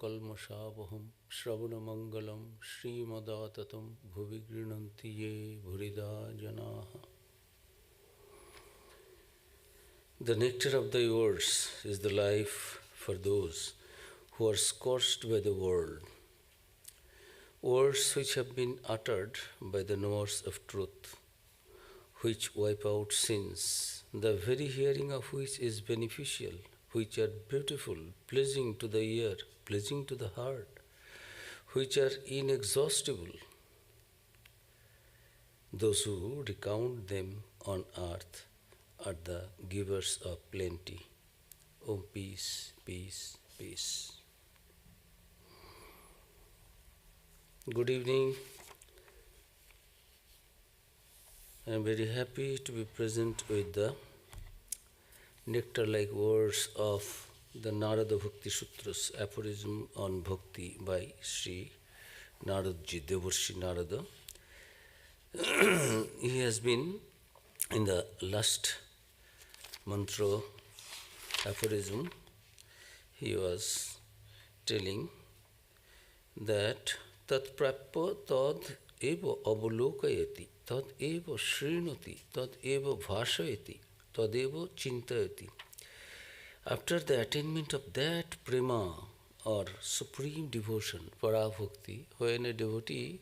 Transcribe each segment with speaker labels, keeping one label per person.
Speaker 1: kalmashavaham shravanamangalam srimadaatatam bhuvi grinanti ye bhurida janaha. The nectar of thy words is the life for those who are scorched by the world. Words which have been uttered by the knowers of truth, which wipe out sins, the very hearing of which is beneficial, which are beautiful, pleasing to the ear, pleasing to the heart, which are inexhaustible. Those who recount them on earth are the givers of plenty. Oh, peace, peace, peace. Good evening. I am very happy to be present with the nectar-like words of the Narada Bhakti Sutras, aphorism on Bhakti by Sri Naradji, Devarshi Narada. He has been in the last mantra aphorism, he was telling that tat prapya tad eva avalokayati, tad eva srinati, tad eva bhashayati, tad eva chintayati. After the attainment of that prema or supreme devotion, para-bhakti, when a devotee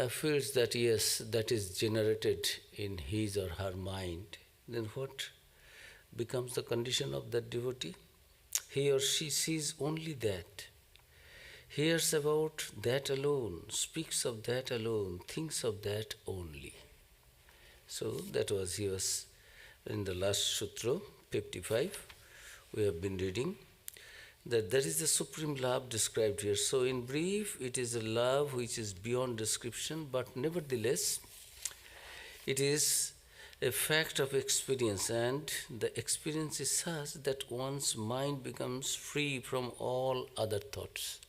Speaker 1: feels that yes, that is generated in his or her mind, then what becomes the condition of that devotee? He or she sees only that, hears about that alone, speaks of that alone, thinks of that only. So that was, he was in the last sutra, 55, we have been reading, that is the supreme love described here. So in brief, it is a love which is beyond description, but nevertheless, it is a fact of experience, and the experience is such that one's mind becomes free from all other thoughts.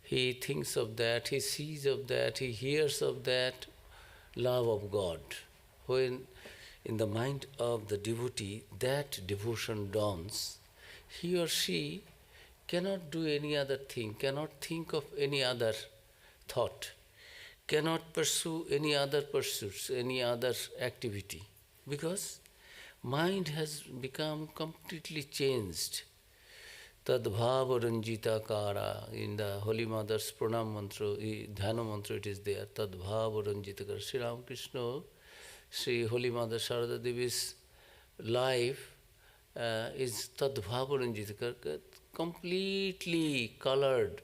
Speaker 1: He thinks of that, he sees of that, he hears of that love of God. When in the mind of the devotee that devotion dawns, he or she cannot do any other thing, cannot think of any other thought, cannot pursue any other pursuits, any other activity, because mind has become completely changed. Tad bhava ranjita kara, in the Holy Mother's pranam mantra, dhyana mantra it is there, tad bhava ranjita kara. Sri Ramakrishna, Sri Holy Mother Sharada Devi's life is tad bhava ranjita kara, completely colored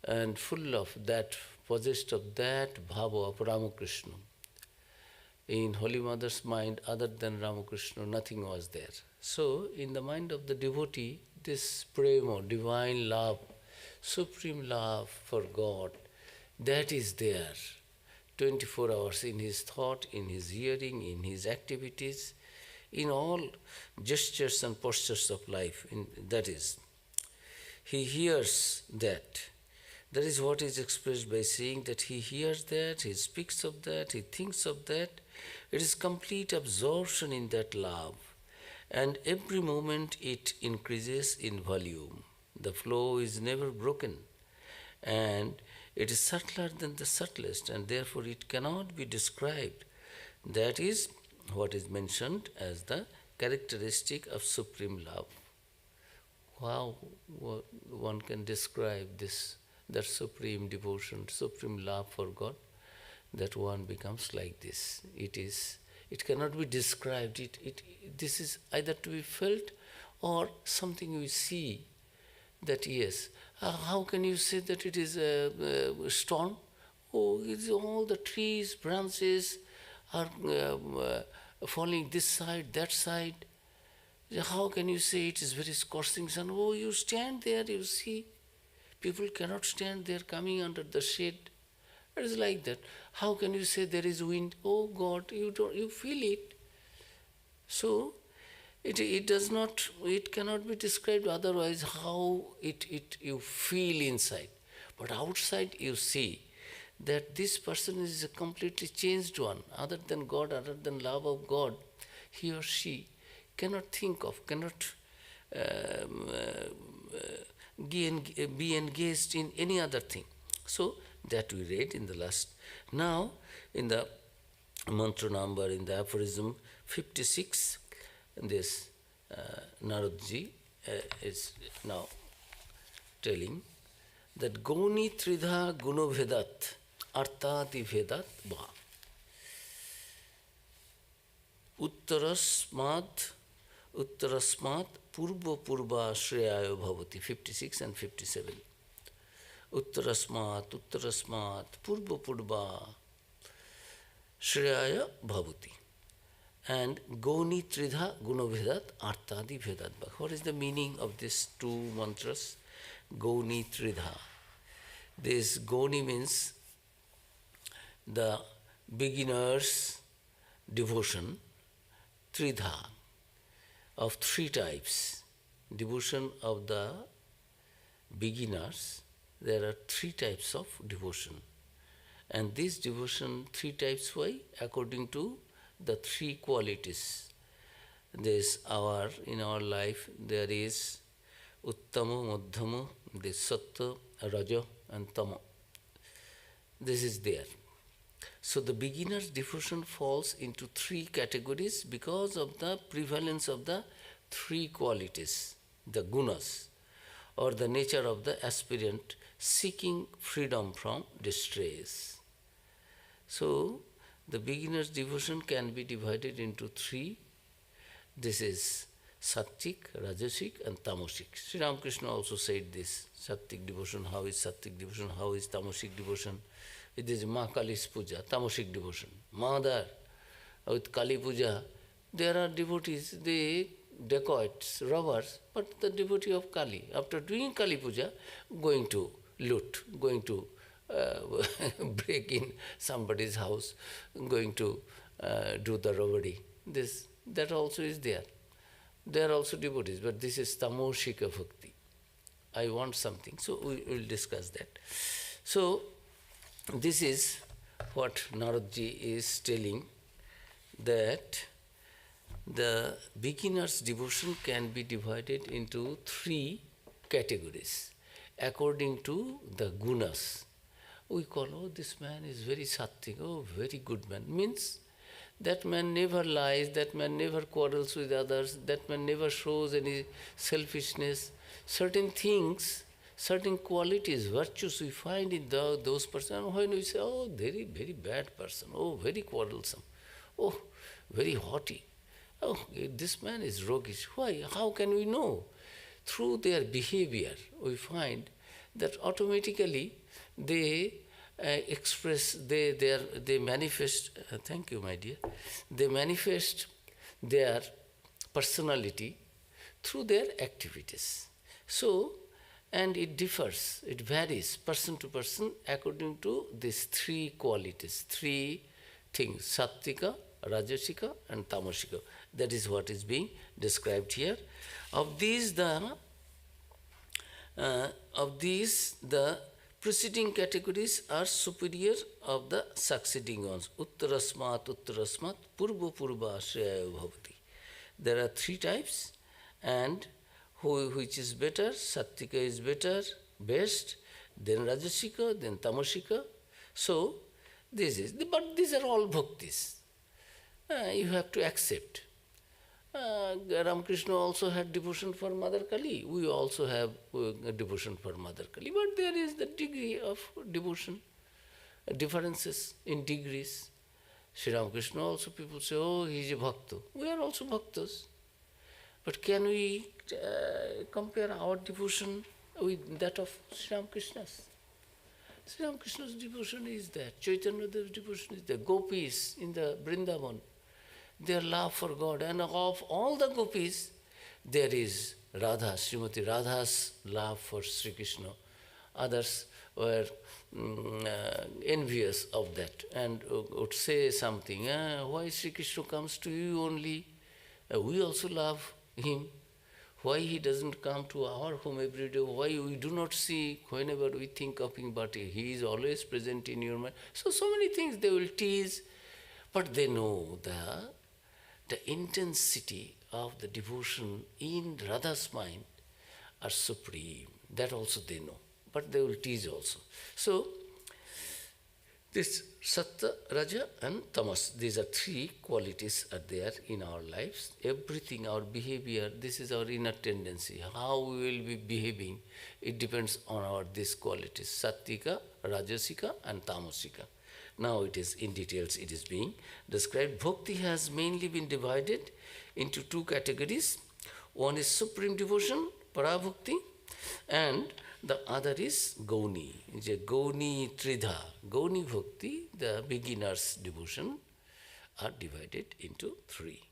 Speaker 1: and full of that, possessed of that bhava of Ramakrishna. In Holy Mother's mind, other than Ramakrishna, nothing was there. So, in the mind of the devotee, this prema, divine love, supreme love for God, that is there 24 hours in his thought, in his hearing, in his activities, in all gestures and postures of life. That is, he hears that. That is what is expressed by saying that he hears that, he speaks of that, he thinks of that. It is complete absorption in that love. And every moment it increases in volume. The flow is never broken. And it is subtler than the subtlest, and therefore it cannot be described. That is what is mentioned as the characteristic of supreme love. How one can describe this, that supreme devotion, supreme love for God, that one becomes like this. It cannot be described. This is either to be felt or something we see. That yes, how can you say that it is a storm? Oh, it's all the trees, branches are falling this side, that side. How can you say it is very scorching sun? Oh, you stand there, you see. People cannot stand there coming under the shade. It is like that. How can you say there is wind? Oh God, you feel it. So it cannot be described otherwise how you feel inside. But outside you see that this person is a completely changed one, other than God, other than love of God. He or she cannot think of, cannot be engaged in any other thing. So that we read in the last. Now, in the mantra number, in the aphorism 56, this Naradji is now telling that Goni Tridha Guno Vedat Artati Vedat Va Uttarasmat Purva Purva Shreyayo Bhavati 56 and 57. Uttarasmat Purva Purva Shreyaya Bhavati. And Goni Tridha Gunavedat Artadi Vedat. What is the meaning of these two mantras? Goni Tridha. This Goni means the beginner's devotion, Tridha, of three types. Devotion of the beginners, there are three types of devotion. And this devotion, three types why? According to the three qualities. In our life, there is Uttama, Madhyama, this Sattva, Raja and Tama. This is there. So the beginner's devotion falls into three categories because of the prevalence of the three qualities, the gunas, or the nature of the aspirant seeking freedom from distress. So the beginner's devotion can be divided into three. This is Sattvik, Rajasic and Tamasic. Sri Ramakrishna also said this. Sattvik devotion, how is Sattvik devotion, how is Tamasic devotion? It is Ma Kali's puja, Tamasic devotion. Mother, with Kali puja, there are devotees, they dacoits, robbers, but the devotee of Kali, after doing Kali puja, going to loot, going to break in somebody's house, going to do the robbery. That also is there. They are also devotees, but this is Tamosika Bhakti. I want something, so we will discuss that. So, this is what Naradji is telling, that the beginner's devotion can be divided into three categories according to the gunas. We call, oh, this man is very sattvic, oh, very good man. Means that man never lies, that man never quarrels with others, that man never shows any selfishness. Certain things, certain qualities, virtues we find in those persons. When we say, oh, very, very bad person, oh, very quarrelsome, oh, very haughty, oh, this man is roguish. Why? How can we know? Through their behavior, we find that automatically they express, they manifest, thank you my dear, they manifest their personality through their activities. So, and it differs, it varies person to person according to these three qualities, three things, Sattvika, Rajasika and Tamasika. That is what is being described here. Of these, the preceding categories are superior of the succeeding ones. Uttarasmat, Purva Purva Shreyaya Bhavati. There are three types, and which is better? Sattvika is better, best, then Rajasika, then Tamasika. So, this is, but these are all bhaktis. You have to accept. Ramakrishna also had devotion for Mother Kali. We also have devotion for Mother Kali. But there is the degree of devotion, differences in degrees. Sri Ramakrishna also, people say, oh, he is a bhakta. We are also bhaktas. But can we compare our devotion with that of Sri Ramakrishna's? Sri Ramakrishna's devotion is that. Chaitanya Dev's devotion is that. Gopis in the Vrindavan, their love for God. And of all the gopis, there is Radha, Srimati Radha's love for Sri Krishna. Others were envious of that and would say something, why Sri Krishna comes to you only? We also love him. Why he doesn't come to our home every day? Why we do not see whenever we think of him, but he is always present in your mind. So many things they will tease, but they know the intensity of the devotion in Radha's mind are supreme. That also they know, but they will tease also. So, this Sattva, Raja and Tamas, these are three qualities are there in our lives. Everything, our behavior, this is our inner tendency. How we will be behaving, it depends on our these qualities, Sattvika, Rajasika and Tamasika. Now it is in details, it is being described. Bhakti has mainly been divided into two categories. One is supreme devotion, Parabhakti, and the other is Gauni. Gauni Tridha. Gauni Bhakti, the beginner's devotion, are divided into three.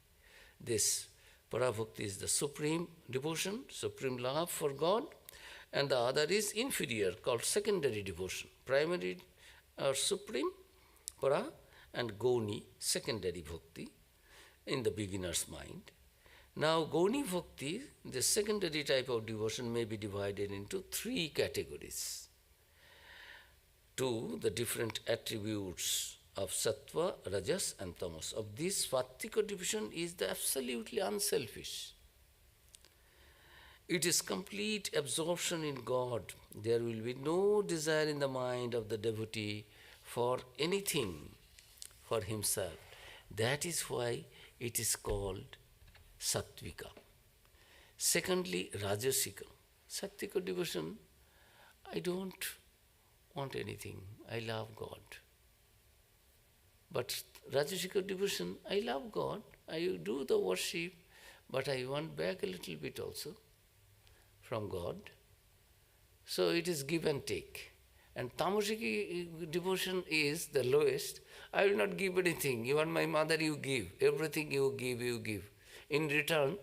Speaker 1: This Parabhakti is the supreme devotion, supreme love for God, and the other is inferior, called secondary devotion. Primary or supreme, Para, and Gauni, secondary Bhakti, in the beginner's mind. Now, Gauni Bhakti, the secondary type of devotion, may be divided into three categories. To the different attributes of Sattva, Rajas and Tamas. Of this, Sattvika division is the absolutely unselfish. It is complete absorption in God. There will be no desire in the mind of the devotee for anything for himself. That is why it is called Sattvika. Secondly, Rajasika. Sattvika devotion, I don't want anything. I love God. But Rajasika devotion, I love God. I do the worship, but I want back a little bit also from God. So it is give and take. And Tamasiki devotion is the lowest. I will not give anything. You are my mother, you give. Everything you give, you give. In return,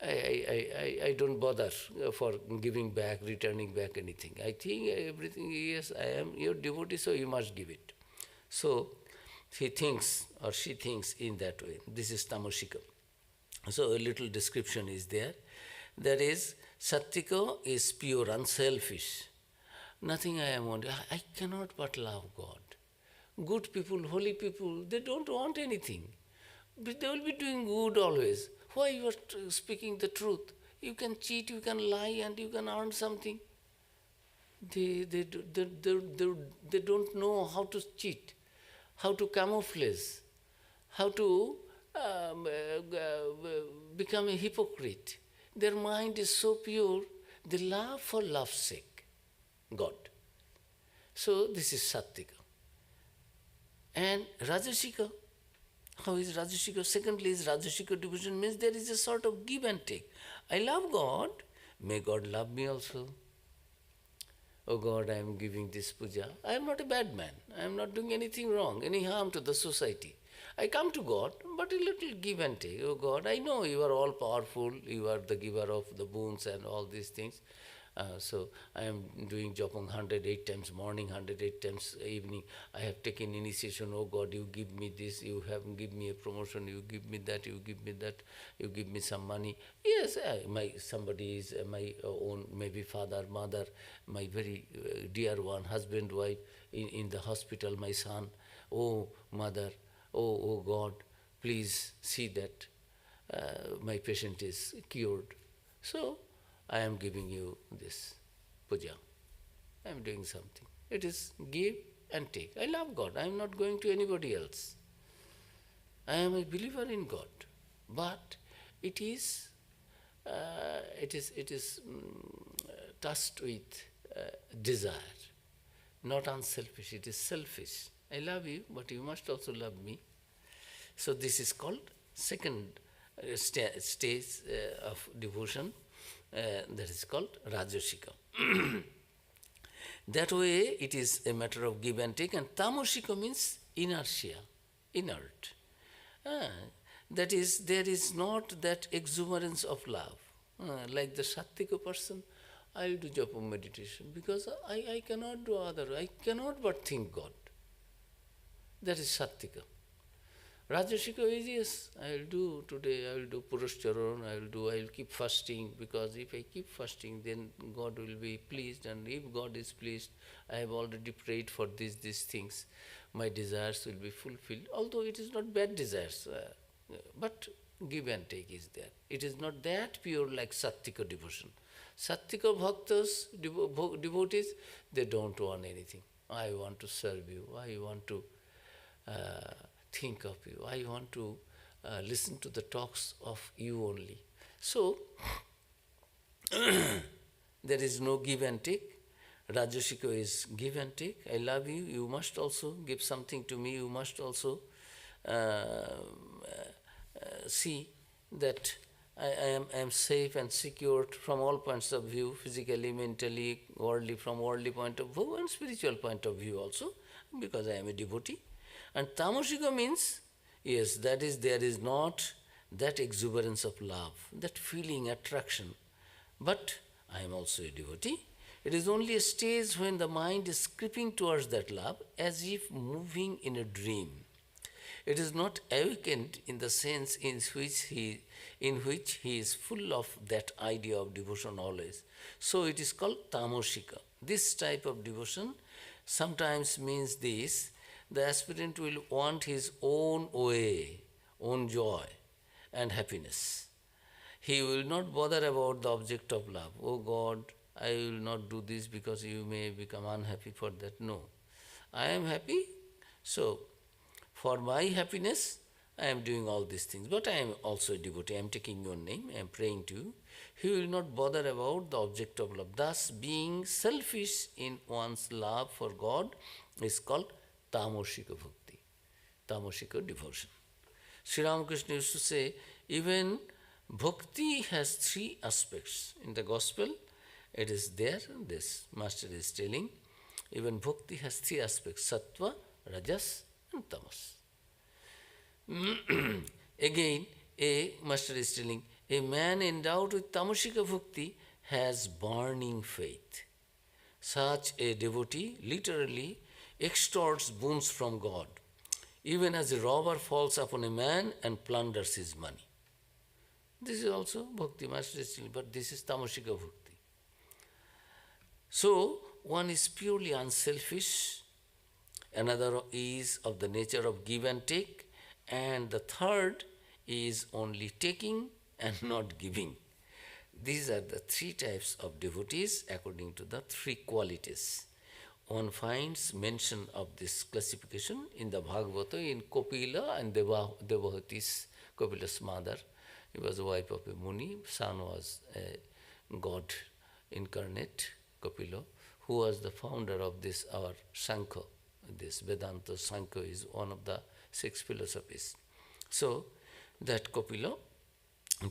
Speaker 1: I don't bother for giving back, returning back anything. I think everything, yes, I am your devotee, so you must give it. So he thinks or she thinks in that way. This is Tamasika. So a little description is there. That is, Sattvika is pure, unselfish. Nothing I am wanting. I cannot but love God. Good people, holy people, they don't want anything. But they will be doing good always. Why you are speaking the truth? You can cheat, you can lie, and you can earn something. They don't know how to cheat, how to camouflage, how to become a hypocrite. Their mind is so pure, they love for love's sake God. So this is Sattvika. And Rajasika, how is Rajasika? Secondly is Rajasika devotion means there is a sort of give and take. I love God, may God love me also. Oh God, I am giving this puja. I am not a bad man. I am not doing anything wrong, any harm to the society. I come to God, but a little give and take. Oh God, I know you are all powerful, you are the giver of the boons and all these things. So I am doing Japam 108 times morning, 108 times evening. I have taken initiation. Oh God, you give me this, you have give me a promotion, you give me that, you give me that, you give me some money. Yes, somebody is my own, maybe father, mother, my very dear one, husband, wife, in the hospital, my son. Oh mother, oh God, please see that my patient is cured. So I am giving you this puja. I am doing something. It is give and take. I love God. I am not going to anybody else. I am a believer in God. But it is touched with desire, not unselfish. It is selfish. I love you, but you must also love me. So this is called second stage of devotion. That is called Rajasika. That way it is a matter of give and take, and Tamasika means inertia, inert. That is, there is not that exuberance of love. Like the Sattvika person, I will do japa meditation because I cannot do other, I cannot but think God. That is Sattvika. Rajasika is, yes, I will do today, I will do Purushcharan, I will keep fasting, because if I keep fasting, then God will be pleased, and if God is pleased, I have already prayed for these things, my desires will be fulfilled, although it is not bad desires, but give and take is there. It is not that pure like Sattvika devotion. Sattvika bhaktas, devotees, they don't want anything. I want to serve you, I want to think of you, I want to listen to the talks of you only. So, there is no give and take. Rajasika is give and take. I love you, you must also give something to me, you must also see that I am safe and secured from all points of view, physically, mentally, worldly, from worldly point of view and spiritual point of view also, because I am a devotee. And Tamashika means, yes, that is, there is not that exuberance of love, that feeling, attraction. But I am also a devotee. It is only a stage when the mind is creeping towards that love as if moving in a dream. It is not awakened in the sense in which he is full of that idea of devotion always. So it is called tamosika. This type of devotion sometimes means this: the aspirant will want his own way, own joy and happiness. He will not bother about the object of love. Oh God, I will not do this because you may become unhappy for that. No. I am happy, so for my happiness, I am doing all these things. But I am also a devotee. I am taking your name, I am praying to you. He will not bother about the object of love. Thus, being selfish in one's love for God is called tamosika bhakti, tamosika devotion. Sri Ramakrishna used to say, even bhakti has three aspects. In the gospel, it is there, this master is telling, even bhakti has three aspects: sattva, rajas and tamas. Again, a master is telling, a man endowed with tamashika bhakti has burning faith. Such a devotee literally extorts boons from God, even as a robber falls upon a man and plunders his money. This is also bhakti, master is telling, but this is tamashika bhakti. So, one is purely unselfish, another is of the nature of give and take, and the third is only taking and not giving. These are the three types of devotees according to the three qualities. One finds mention of this classification in the Bhagavata, in Kopila and Devahati's, Kopila's mother. He was the wife of a Muni, son was a god incarnate, Kopila, who was the founder of this, our Sankhya. This Vedanta Sankhya is one of the 6 philosophies. So, that Kopila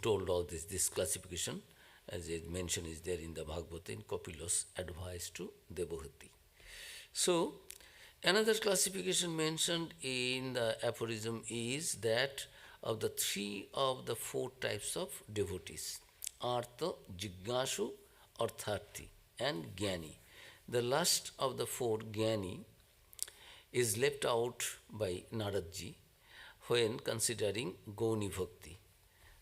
Speaker 1: told all this classification, as it mentioned is there in the Bhagavata, in Kopila's advice to Devahati. So, another classification mentioned in the aphorism is that of the 3 of the 4 types of devotees: Artha, Jignasu, Artharthi and Jnani. The last of the 4, Jnani, is left out by Naradji when considering Gauni Bhakti.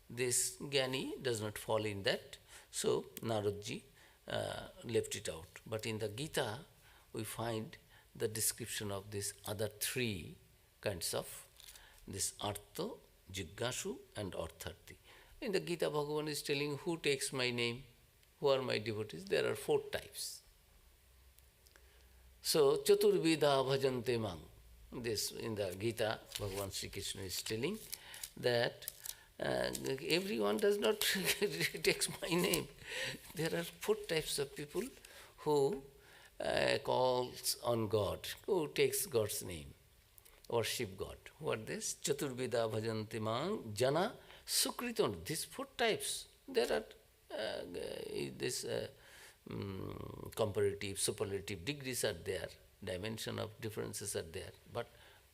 Speaker 1: This Jnani does not fall in that, so Naradji left it out. But in the Gita, we find the description of these other 3 kinds of this Artha, Jignasu and Artharthi. In the Gita, Bhagavan is telling who takes my name, who are my devotees. There are 4 types. So, Chaturvida bhajante mang. This in the Gita, Bhagavan Sri Krishna is telling that everyone does not takes my name. There are 4 types of people who calls on God, who takes God's name, worship God. Who are this? Chaturvida bhajante mang, jana, sukriton. These 4 types. There are this comparative, superlative degrees are there, dimension of differences are there, but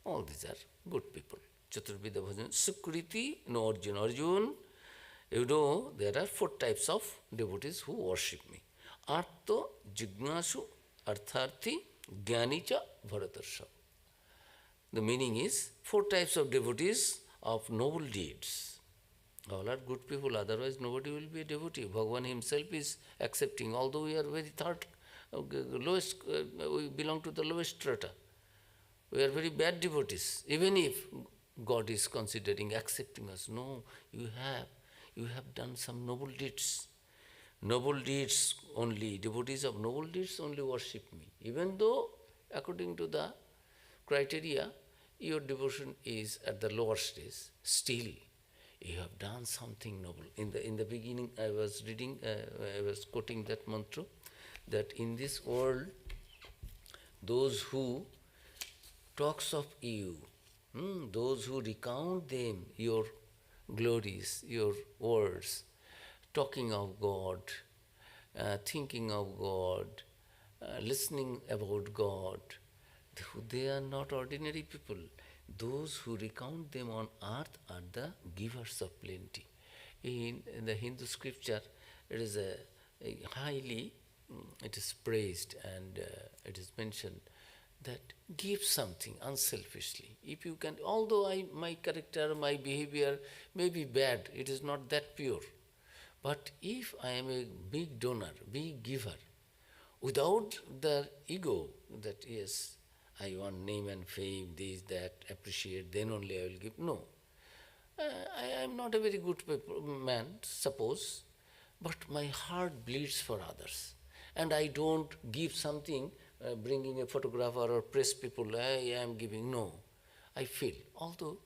Speaker 1: all these are good people. Chaturvida bhajan, Sukriti, no Arjun. Arjun, you know, there are 4 types of devotees who worship me. Artha, Jignasu, Artharthi, Jnanicha, Bharatarsha. The meaning is 4 types of devotees of noble deeds. All are good people, otherwise nobody will be a devotee. Bhagavan himself is accepting, although we are very lowest, we belong to the lowest strata. We are very bad devotees. Even if God is considering accepting us, no, you have done some noble deeds. noble deeds only, devotees of noble deeds only worship me. Even though, according to the criteria, your devotion is at the lower stage, still you have done something noble. In the beginning, I was reading, I was quoting that mantra, that in this world, those who talks of you, those who recount them, your glories, your words, talking of God, thinking of God, listening about God, they are not ordinary people. Those who recount them on earth are the givers of plenty. In the Hindu scripture, it is a highly, it is praised and it is mentioned that give something unselfishly. If you can, although my character, my behavior may be bad, it is not that pure. But if I am a big donor, big giver, without the ego that yes, I want name and fame, this, that, appreciate, then only I will give. No. I am not a very good man, suppose, but my heart bleeds for others. And I don't give something, bringing a photographer or press people, I am giving. No. I feel, although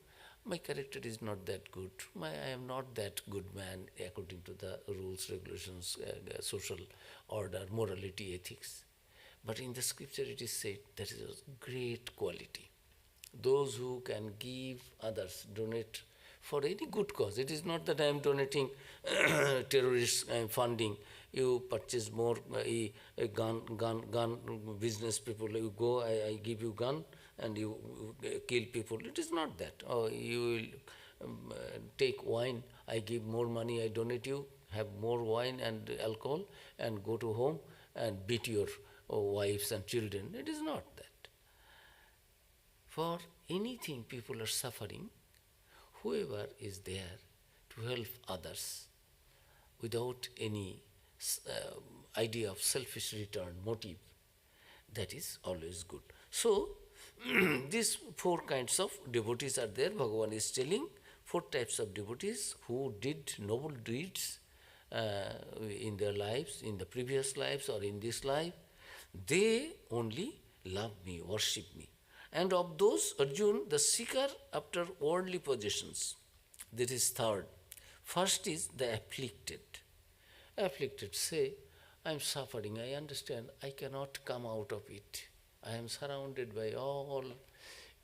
Speaker 1: my character is not that good, I am not that good man according to the rules, regulations, social order, morality, ethics. But in the scripture it is said that is a great quality. Those who can give others, donate for any good cause. It is not that I am donating terrorist funding. You purchase more a gun business people. You go, I give you gun and you kill people. It is not that. Or you will take wine. I give more money. I donate you. Have more wine and alcohol and go to home and beat your wives and children. It is not that. For anything people are suffering, whoever is there to help others without any idea of selfish return, motive, that is always good. So, these four kinds of devotees are there. Bhagavan is telling four types of devotees who did noble deeds in their lives, in the previous lives or in this life. They only love me, worship me. And of those, Arjun, the seeker after worldly possessions, that is third. First is the afflicted. Afflicted say, I am suffering, I understand, I cannot come out of it. I am surrounded by all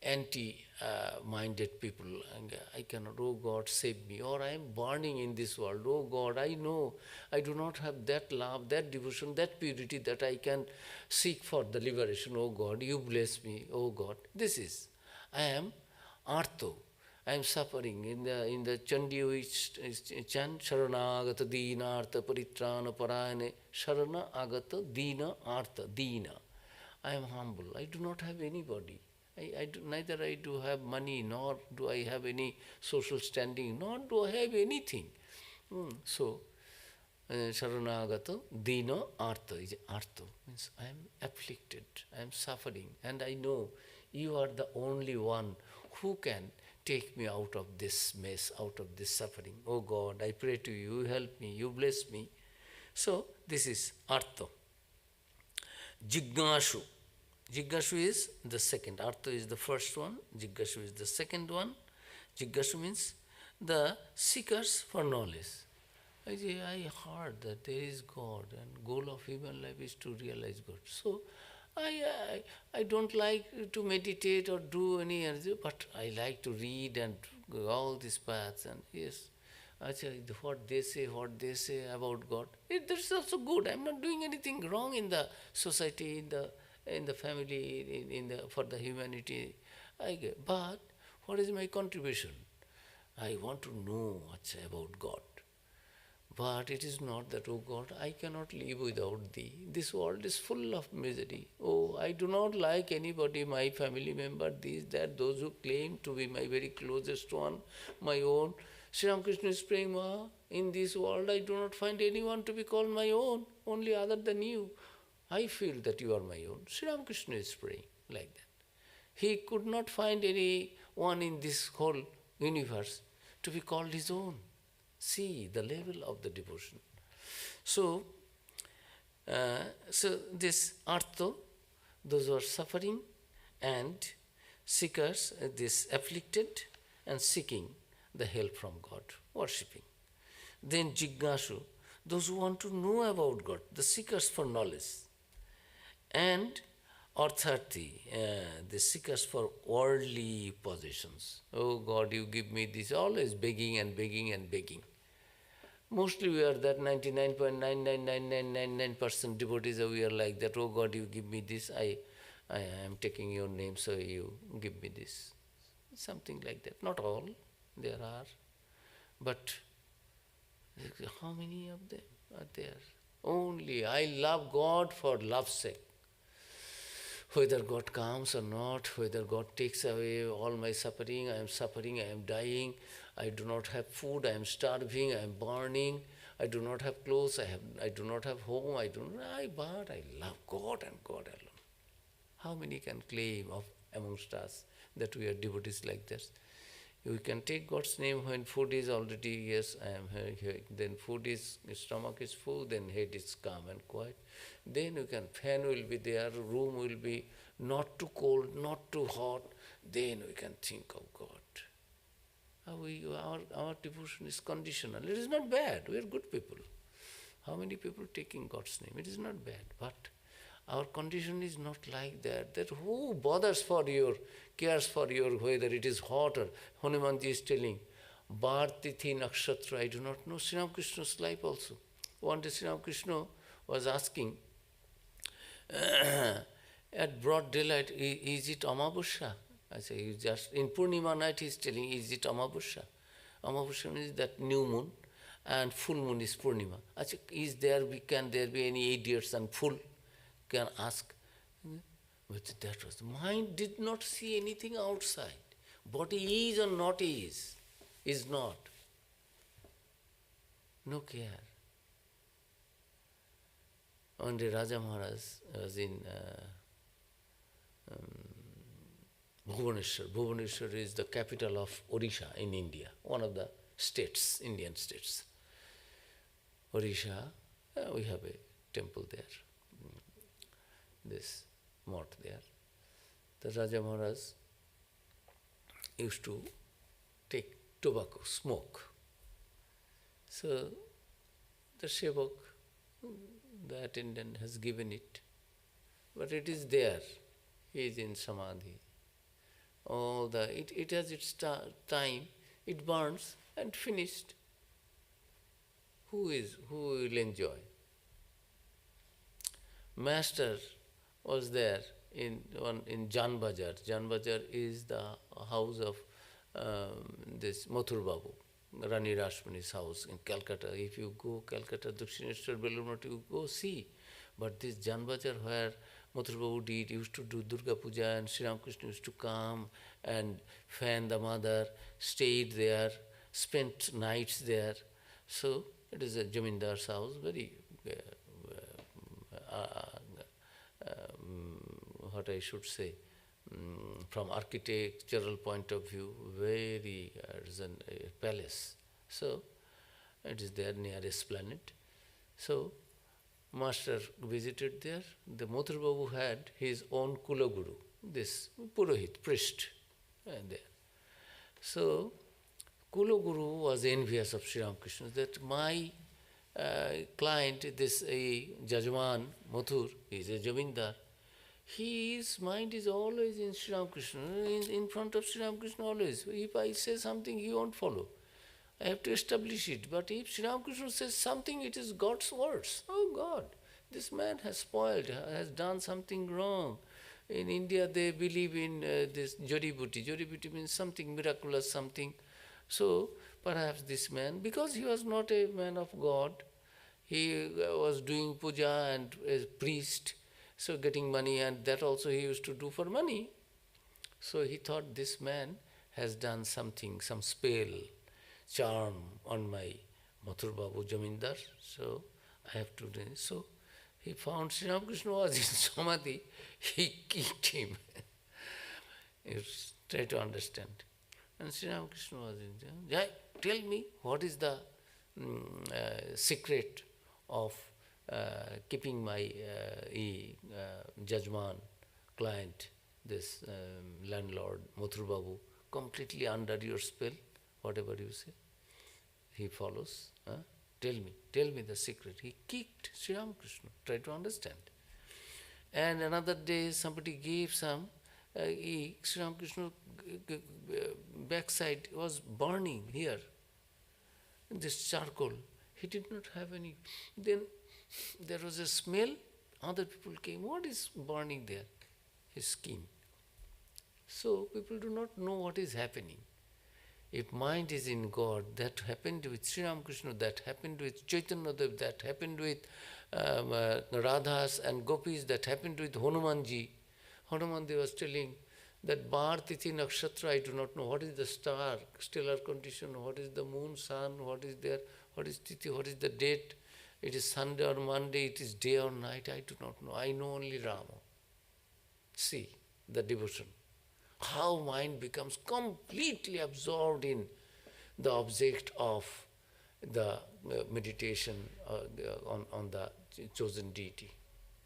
Speaker 1: anti-minded people, and I cannot, oh God, save me. Or I am burning in this world, oh God, I know I do not have that love, that devotion, that purity that I can seek for the liberation. Oh God, you bless me, oh God. This is, I am artho. I am suffering. In the Chandi we chant Sharanagata Dina Artha Paritrana Parayane Sharana Agata Dina Artha Dina. I am humble. I do not have anybody. Neither I do have money, nor do I have any social standing, nor do I have anything. So, Sharanagata Dina Artha is Artha. Means I am afflicted, I am suffering, and I know you are the only one who can take me out of this mess, out of this suffering. Oh God, I pray to you, you help me, you bless me. So, this is Artha. Jignashu. Jignashu is the second. Artha is the first one. Jignashu is the second one. Jignashu means the seekers for knowledge. I heard that there is God and goal of human life is to realize God. So, I don't like to meditate or do any, but I like to read and go all these paths and yes, what they say about God. That's also good. I'm not doing anything wrong in the society, in the family, for the humanity. But what is my contribution? I want to know about God. But it is not that, oh God, I cannot live without Thee. This world is full of misery. Oh, I do not like anybody, my family member, this, that, those who claim to be my very closest one, my own. Sri Ramakrishna is praying, Ma, in this world I do not find anyone to be called my own, only other than you. I feel that you are my own. Sri Ramakrishna is praying like that. He could not find anyone in this whole universe to be called his own. See the level of the devotion. So, so this artho, those who are suffering, and seekers, this afflicted and seeking the help from God, worshipping. Then jignasu, those who want to know about God, the seekers for knowledge. And artharthi, the seekers for worldly possessions. Oh God, you give me this, always begging and begging and begging. Mostly we are that 99.99999% devotees, we are like that. Oh God, you give me this, I am taking your name, so you give me this. Something like that. Not all, there are. But how many of them are there? Only I love God for love's sake. Whether God comes or not, whether God takes away all my suffering, I am dying, I do not have food, I am starving, I am burning, I do not have clothes, I do not have home, but I love God and God alone. How many can claim of amongst us that we are devotees like this? You can take God's name when food is already, yes, I am here. Then food is, stomach is full, then head is calm and quiet. Then you can, fan will be there, room will be not too cold, not too hot. Then we can think of God. Our devotion is conditional. It is not bad. We are good people. How many people taking God's name? It is not bad. But our condition is not like that. That who bothers for your, cares for your, whether it is hot or, Hanumanji is telling, Bar Tithi Nakshatra, I do not know. Sri Ramakrishna's life also. One day Sri Ramakrishna was asking, at broad daylight, is it Amavasya? I say, you just, in Purnima night he is telling, is it Amavasya? Amavasya means that new moon, and full moon is Purnima. I say, can there be any idiots and full? Can ask. But that was, mind did not see anything outside. Body is or not is not. No care. One day Raja Maharaj was in Bhubaneswar. Bhubaneswar is the capital of Odisha in India, one of the states, Indian states. Odisha, we have a temple there, this mott there. The Raja Maharaj used to take tobacco, smoke. So the Sevak, the attendant has given it, but it is there. He is in Samadhi. It has its time, it burns and finished. Who will enjoy? Master was there in Jan Bazar. Jan Bazar is the house of this Mathur Babu, Rani Rashmani's house in Calcutta. If you go Calcutta, Dakshineshwar, Belur, you go see. But this Jan Bazar where Mathur Babu used to do Durga Puja, and Sri Ramakrishna used to come and fan the mother, stayed there, spent nights there. So it is a Jamindar's house, very what I should say, from architectural point of view, very a palace. So it is there near Esplanade. So Master visited there. The Mathur Babu had his own Kulaguru, this Purohit, priest, there. So Kulaguru was envious of Sri Ramakrishna, that my client, this Jajman Mathur, he is a Jamindar, his mind is always in Sri Ramakrishna, in front of Sri Ramakrishna always. If I say something, he won't follow. I have to establish it. But if Sri Ramakrishna says something, it is God's words. Oh God, this man has spoiled, has done something wrong. In India, they believe in this jodi-buti. Jodi-buti means something miraculous, something. So perhaps this man, because he was not a man of God, he was doing puja and a priest, so getting money, and that also he used to do for money. So he thought this man has done something, some spell, charm on my Mathur Babu Jamindar, so I have to do this. So he found Sri Ramakrishna was in Samadhi, he kicked him. You try to understand. And Sri Ramakrishna was in, tell me what is the secret of keeping my judgment, client, this landlord, Mathur Babu, completely under your spell, whatever you say. He follows. Huh? Tell me the secret. He kicked Sri Ramakrishna. Try to understand. And another day somebody gave some, Sri Ramakrishna backside was burning here, this charcoal. He did not have any. Then there was a smell. Other people came. What is burning there? His skin. So people do not know what is happening. If mind is in God, that happened with Sri Ramakrishna, that happened with Chaitanya Dev, that happened with Radhas and Gopis, that happened with Hanumanji. Hanumanji was telling that Bar, Tithi, Nakshatra, I do not know. What is the star, stellar condition, what is the moon, sun, what is there, what is Tithi, what is the date, it is Sunday or Monday, it is day or night, I do not know. I know only Rama. See the devotion. How mind becomes completely absorbed in the object of the meditation on the chosen deity.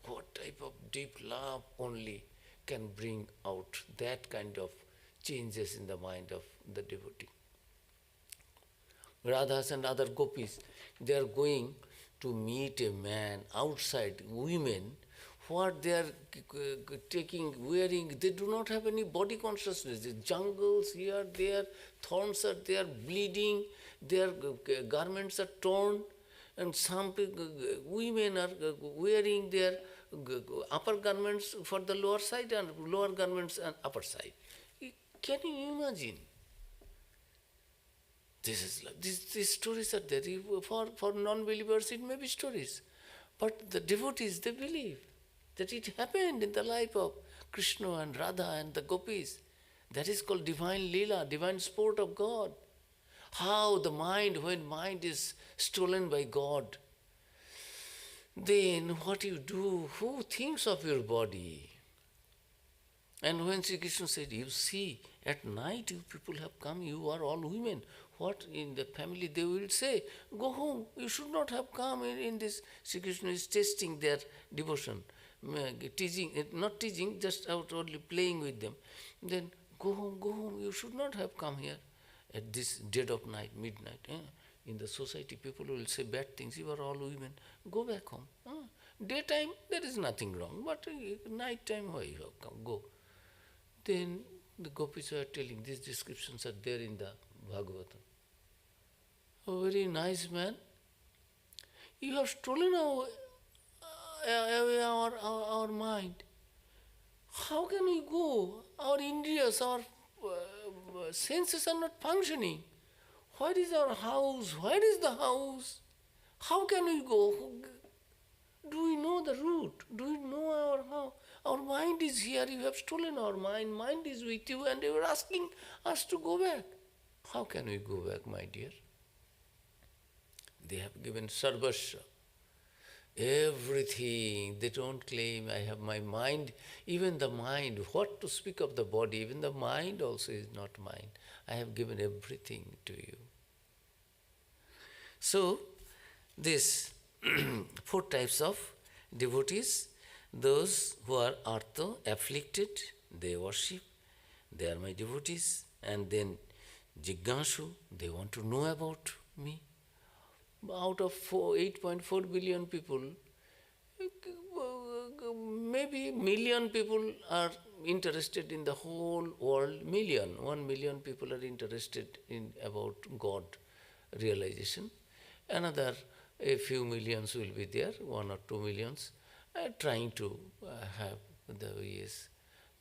Speaker 1: What type of deep love only can bring out that kind of changes in the mind of the devotee. Radhas and other gopis, they are going to meet a man outside, women, what they are taking, wearing, they do not have any body consciousness. The jungles here, there, thorns are there, bleeding, their garments are torn, and some women are wearing their upper garments for the lower side and lower garments and upper side. Can you imagine? These stories are there. For non-believers it may be stories. But the devotees, they believe that it happened in the life of Krishna and Radha and the gopis. That is called divine leela, divine sport of God. How the mind, when mind is stolen by God, then what you do, who thinks of your body? And when Sri Krishna said, you see, at night you people have come, you are all women. What in the family they will say? Go home, you should not have come in this. Sri Krishna is testing their devotion, teaching, not teaching, just outwardly playing with them. Then go home, you should not have come here at this dead of night, midnight. In the society people will say bad things, you are all women, go back home. Daytime there is nothing wrong, but night time why you have come, go. Then the gopis are telling, these descriptions are there in the Bhagavatam. A very nice man, you have stolen away our mind. How can we go? Our indriyas, our senses are not functioning. Where is our house? Where is the house? How can we go? Do we know the route? Do we know our how? Our mind is here, you have stolen our mind, mind is with you, and you are asking us to go back. How can we go back, my dear? They have given sarvasya, everything. They don't claim, I have my mind, even the mind, what to speak of the body, even the mind also is not mine. I have given everything to you. So, these 4 types of devotees, those who are artha, afflicted, they worship, they are my devotees. And then jignasu, they want to know about me. Out of 8.4 billion people, maybe million people are interested in the whole world, 1 million people are interested in about God realization. Another a few millions will be there, 1 or 2 millions, trying to have the yes,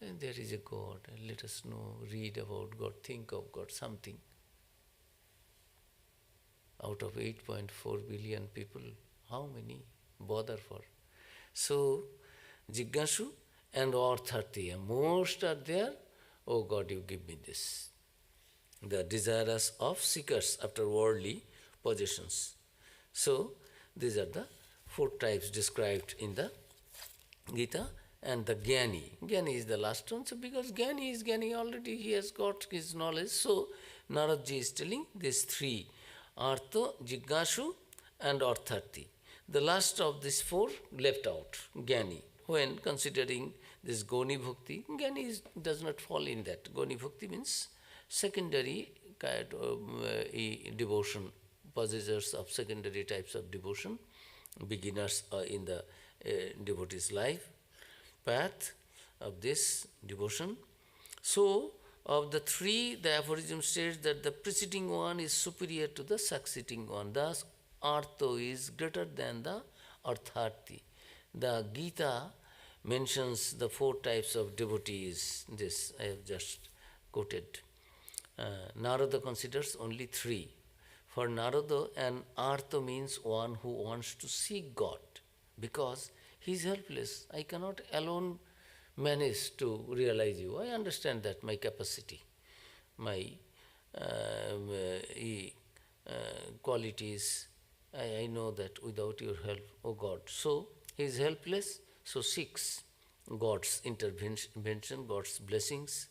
Speaker 1: and there is a God, let us know, read about God, think of God, something. Out of 8.4 billion people, how many bother for? So, jignasu and arthartiya, most are there, oh God, you give me this. The desirous of seekers after worldly possessions. So, these are the 4 types described in the Gita. And the Jnani. Jnani is the last one. So, because Jnani is Jnani already, he has got his knowledge. So, Narada ji is telling these 3, Artha, Jignasu and Artharti. The last of these four left out, Jnani. When considering this Goni Bhakti, Jnani does not fall in that. Goni Bhakti means secondary kind of devotion, possessors of secondary types of devotion, beginners in the devotee's life, path of this devotion. So, of the three, the aphorism states that the preceding one is superior to the succeeding one. Thus, Artho is greater than the Artharthi. The Gita mentions the four types of devotees. This I have just quoted. Narada considers only three. For Narada, an Artha means one who wants to seek God because he is helpless. I cannot alone manage to realize you. I understand that my capacity, my qualities, I know that without your help, oh God. So he is helpless, so seeks God's intervention, God's blessings,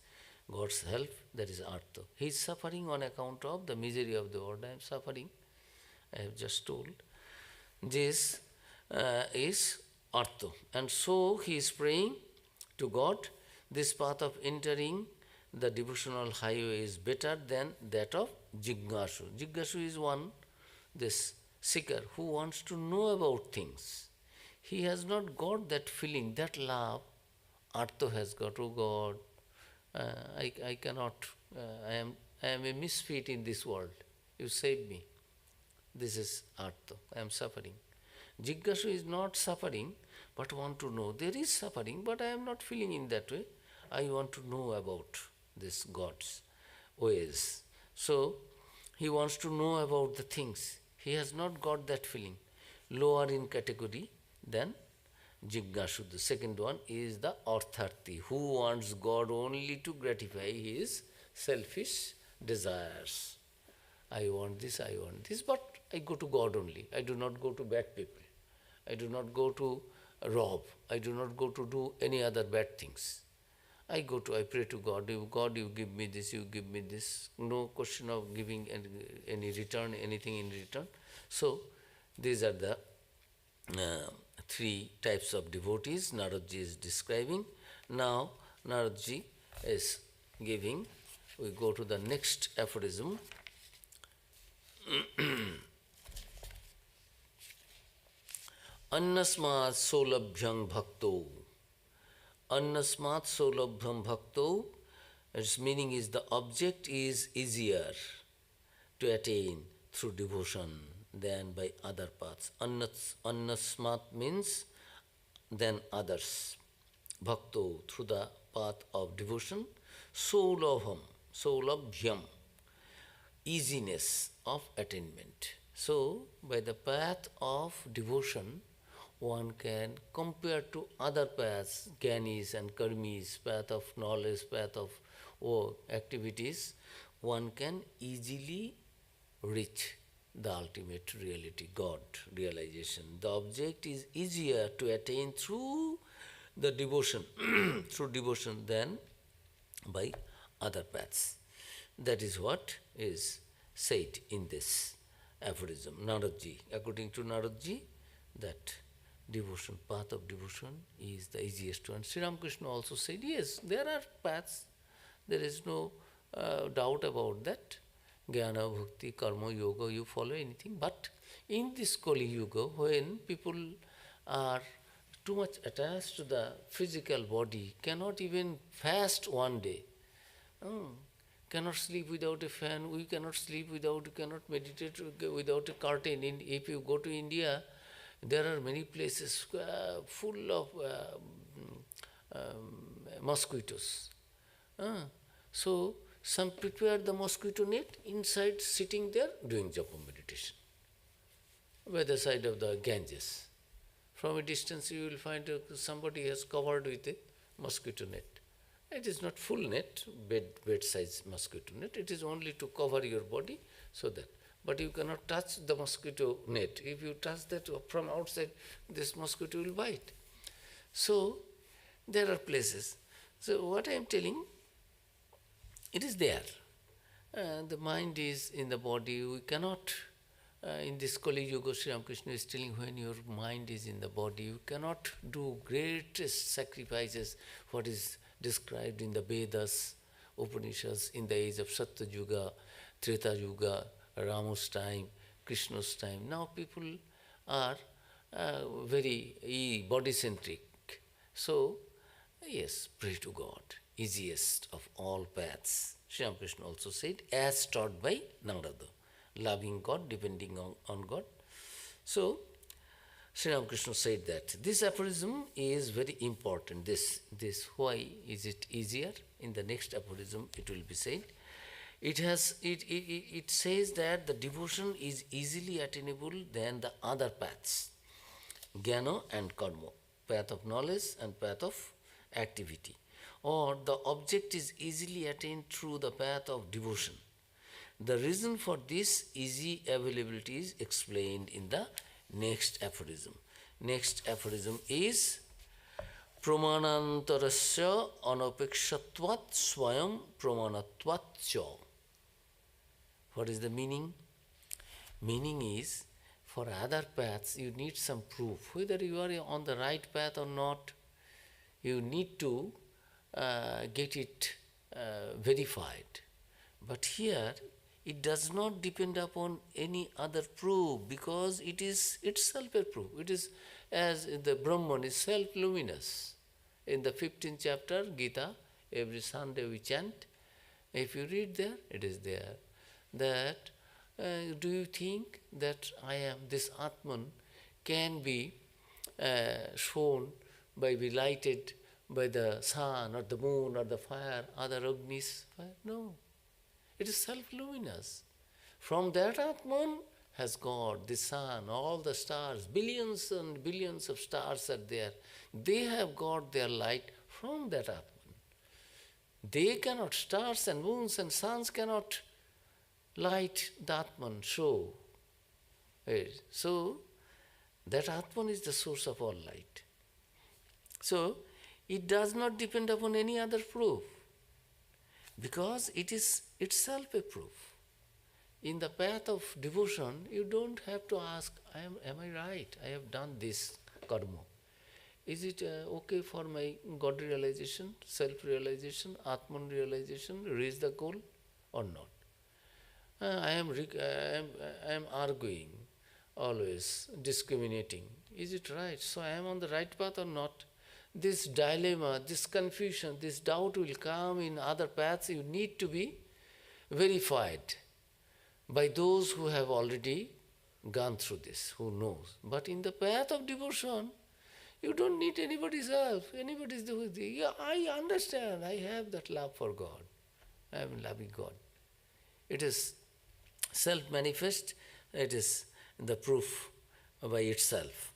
Speaker 1: God's help, that is Artha. He is suffering on account of the misery of the world. I am suffering, I have just told. This is Artha. And so he is praying to God. This path of entering the devotional highway is better than that of Jignasu. Jignasu is one, this seeker who wants to know about things. He has not got that feeling, that love. Artha has got, oh God, I cannot, I am a misfit in this world. You save me. This is Artha. I am suffering. Jignasu is not suffering, but want to know. There is suffering, but I am not feeling in that way. I want to know about this God's ways. So, he wants to know about the things. He has not got that feeling. Lower in category than Jignasu. The second one is the Artharthi, who wants God only to gratify his selfish desires. I want this, but I go to God only. I do not go to bad people. I do not go to rob. I do not go to do any other bad things. I pray to God, God, you give me this, you give me this. No question of giving any return, anything in return. So, these are the three types of devotees Naradaji is describing. Now, Naradaji is giving, we go to the next aphorism. Annasmat solabhyang bhakto. Annasmat solabhyang bhakto. Its meaning is the object is easier to attain through devotion than by other paths. Annasmat means than others. Bhakto, through the path of devotion. Solabhyam, easiness of attainment. So, by the path of devotion, one can compare to other paths, jnanis and karmis, path of knowledge, path of activities, one can easily reach the ultimate reality, God realization. The object is easier to attain through the devotion, through devotion than by other paths. That is what is said in this aphorism. Naradaji, according to Naradaji, that devotion, path of devotion is the easiest one. Sri Ramakrishna also said, yes, there are paths, there is no doubt about that. Jnana, Bhakti, Karma, Yoga, you follow anything. But in this Kali Yuga, when people are too much attached to the physical body, cannot even fast one day, cannot sleep without a fan, we cannot sleep without, cannot meditate without a curtain. If you go to India, there are many places full of mosquitoes. So, some prepare the mosquito net inside, sitting there doing japa meditation by the side of the Ganges. From a distance you will find somebody has covered with a mosquito net. It is not full net, bed size mosquito net, it is only to cover your body, so that. But you cannot touch the mosquito net. If you touch that from outside, this mosquito will bite. So, there are places. So, what I am telling, it is there. The mind is in the body, we cannot in this Kali Yuga, Sri Ramakrishna is telling when your mind is in the body, you cannot do greatest sacrifices, what is described in the Vedas, Upanishads, in the age of Satya Yuga, Treta Yuga, Rama's time, Krishna's time. Now people are very body-centric. So, yes, pray to God, easiest of all paths. Sri Ramakrishna also said, as taught by Narada, loving God, depending on God. So, Sri Ramakrishna said that this aphorism is very important. This why is it easier? In the next aphorism it will be said. It says that the devotion is easily attainable than the other paths, jnana and karma, path of knowledge and path of activity. Or the object is easily attained through the path of devotion. The reason for this easy availability is explained in the next aphorism. Next aphorism is Pramanantarasya anapekshvatvat swayam pramanatvat cha. What is the meaning? Meaning is, for other paths you need some proof. Whether you are on the right path or not, you need to get it verified. But here, it does not depend upon any other proof, because it is itself a proof. It is, as the Brahman is self-luminous. In the 15th chapter, Gita, every Sunday we chant. If you read there, it is there. That, do you think that I am, this Atman can be shown by, be lighted by the sun or the moon or the fire, other Agnis? No. It is self-luminous. From that Atman has God, the sun, all the stars, billions and billions of stars are there. They have got their light from that Atman. They cannot, stars and moons and suns cannot light the Atman, show. So, that Atman is the source of all light. So, it does not depend upon any other proof, because it is itself a proof. In the path of devotion, you don't have to ask, am I right? I have done this karma. Is it okay for my God realization, self-realization, Atman realization, reach the goal or not? I am arguing, always discriminating. Is it right? So I am on the right path or not? This dilemma, this confusion, this doubt will come in other paths. You need to be verified by those who have already gone through this, who knows. But in the path of devotion, you don't need anybody's help. Anybody's doing this. Yeah, I understand. I have that love for God. I am loving God. It is self-manifest. It is the proof by itself.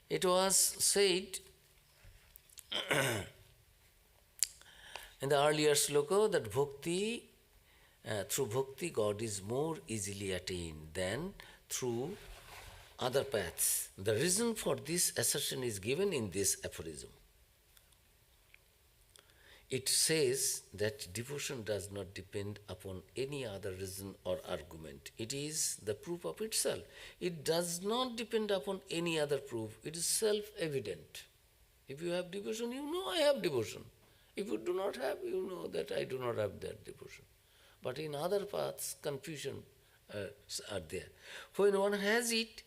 Speaker 1: It was said in the earlier sloka that bhakti, through bhakti, God is more easily attained than through other paths. The reason for this assertion is given in this aphorism. It says that devotion does not depend upon any other reason or argument. It is the proof of itself. It does not depend upon any other proof. It is self-evident. If you have devotion, you know I have devotion. If you do not have, you know that I do not have that devotion. But in other paths, confusion are there. When one has it,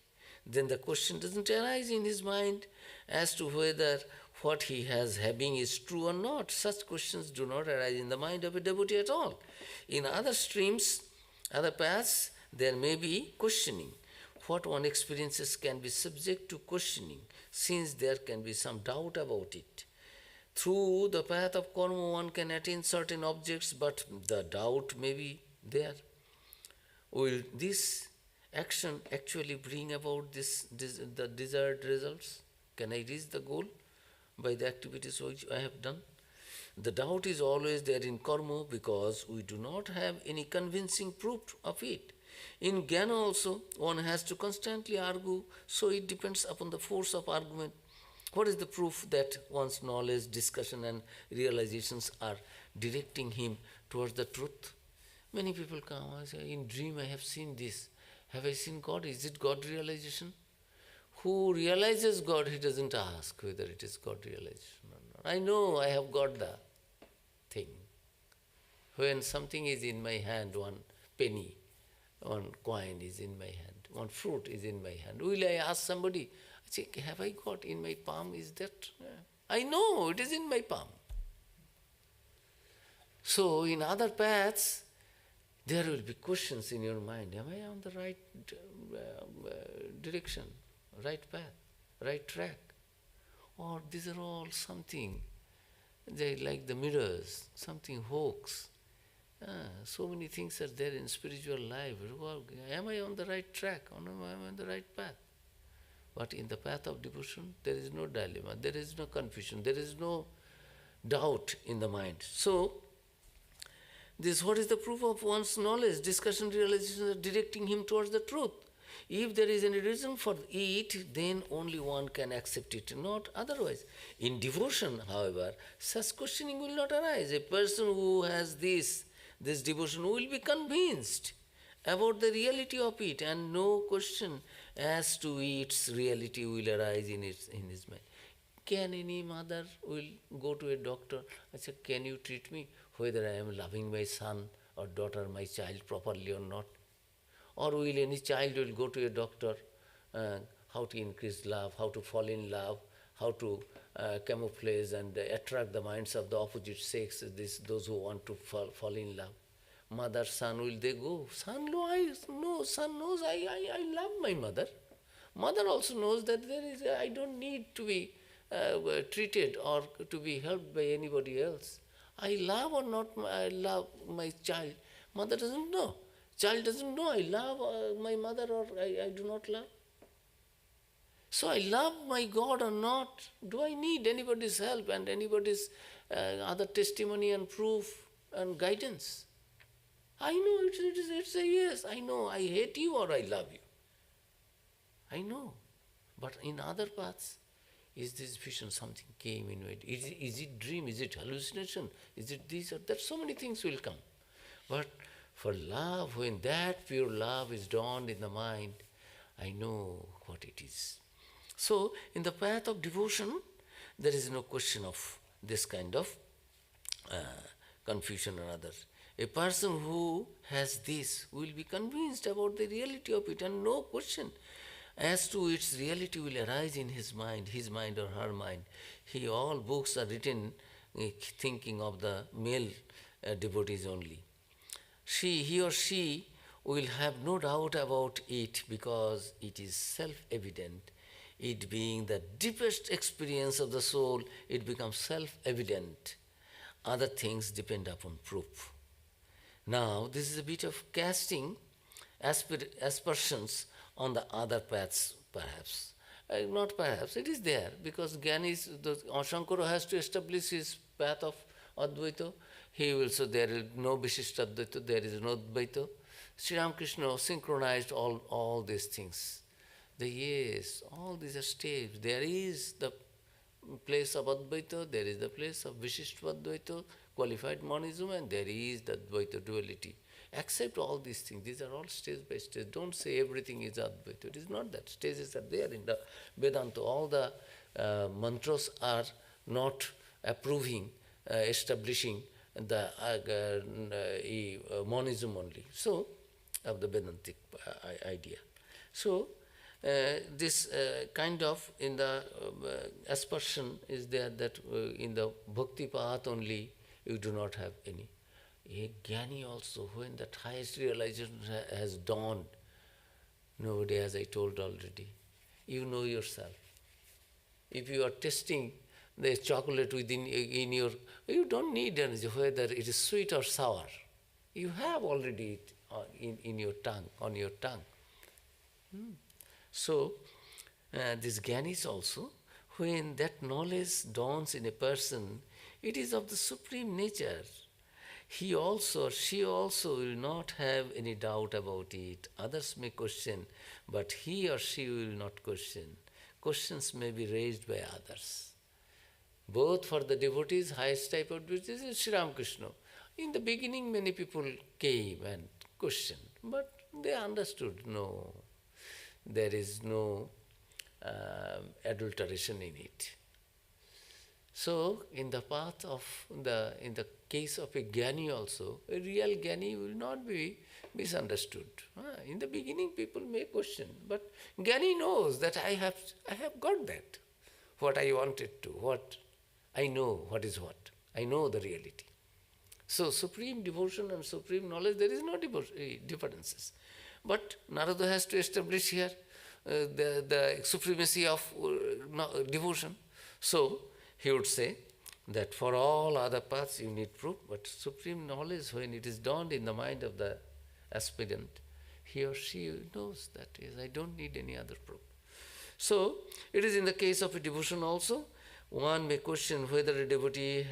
Speaker 1: then the question doesn't arise in his mind as to whether what he has having is true or not. Such questions do not arise in the mind of a devotee at all. In other streams, other paths, there may be questioning. What one experiences can be subject to questioning, since there can be some doubt about it. Through the path of karma, one can attain certain objects, but the doubt may be there. Will this action actually bring about the desired results? Can I reach the goal by the activities which I have done? The doubt is always there in karma, because we do not have any convincing proof of it. In jnana also, one has to constantly argue, so it depends upon the force of argument. What is the proof that one's knowledge, discussion and realizations are directing him towards the truth? Many people come and say, in dream I have seen this. Have I seen God? Is it God realization? Who realizes God, he doesn't ask whether it is God realization or not. I know I have got the thing. When something is in my hand, one penny, one coin is in my hand, one fruit is in my hand, will I ask somebody, I say, have I got in my palm, is that? I know it is in my palm. So in other paths, there will be questions in your mind. Am I on the right direction, right path, right track? Or these are all something, they like the mirrors, something hoax. So many things are there in spiritual life. Am I on the right track? Or am I on the right path? But in the path of devotion, there is no dilemma, there is no confusion, there is no doubt in the mind. So, what is the proof of one's knowledge? Discussion, realization are directing him towards the truth. If there is any reason for it, then only one can accept it, not otherwise. In devotion, however, such questioning will not arise. A person who has this devotion will be convinced about the reality of it, and no question as to its reality will arise in his mind. Can any mother will go to a doctor and say, can you treat me whether I am loving my son or daughter, my child properly or not? Or will any child will go to a doctor, how to increase love, how to fall in love, how to camouflage and attract the minds of the opposite sex, those who want to fall in love. Mother, son, will they go? Son knows I love my mother. Mother also knows that I don't need to be treated or to be helped by anybody else. I love or not I love my child. Mother doesn't know. Child doesn't know I love my mother or I do not love. So I love my God or not. Do I need anybody's help and anybody's other testimony and proof and guidance? I know it's a yes. I know I hate you or I love you. I know. But in other paths, is this vision something came in it? Is it dream? Is it hallucination? Is it this or that? So many things will come. But for love, when that pure love is dawned in the mind, I know what it is. So, in the path of devotion, there is no question of this kind of confusion or others. A person who has this will be convinced about the reality of it, and no question as to its reality will arise in his mind or her mind. All books are written thinking of the male devotees only. He or she will have no doubt about it because it is self-evident. It being the deepest experience of the soul, it becomes self-evident. Other things depend upon proof. Now, this is a bit of casting aspersions on the other paths, perhaps. Not perhaps, it is there, because Gyanis, Shankara has to establish his path of Advaita. He will say there is no Vishishta Advaita, there is no Advaita. Sri Ramakrishna synchronized all these things. Yes, all these are steps. There is the place of Advaita, there is the place of Vishishta Advaita, qualified monism, and there is the Advaita duality. Accept all these things. These are all stage by stage. Don't say everything is Advaita. It is not that. Stages are there in the Vedanta. All the mantras are not approving, establishing the monism only. So, of the Vedantic idea. So, this kind of in the aspersion is there that in the Bhakti path only you do not have any. A Jnani also, when that highest realization has dawned, nobody, as I told already, you know yourself. If you are tasting the chocolate in your, you don't need whether it is sweet or sour. You have already it in your tongue, on your tongue. So, this Jnanis also, when that knowledge dawns in a person, it is of the supreme nature. He also, she also will not have any doubt about it. Others may question, but he or she will not question. Questions may be raised by others. Both for the devotees, highest type of devotees is Sri Ramakrishna. In the beginning, many people came and questioned, but They understood, no, there is no adulteration in it. So, in the path of in the case of a Jnani also, a real Jnani will not be misunderstood. In the beginning, people may question, but Jnani knows that I have got that, what I wanted to, what I know, what is what. I know the reality. So, supreme devotion and supreme knowledge, there is no differences. But Narada has to establish here the supremacy of devotion. So, he would say that for all other paths you need proof, but supreme knowledge, when it is dawned in the mind of the aspirant, he or she knows that is, I don't need any other proof. So, it is in the case of a devotion also. One may question whether a devotee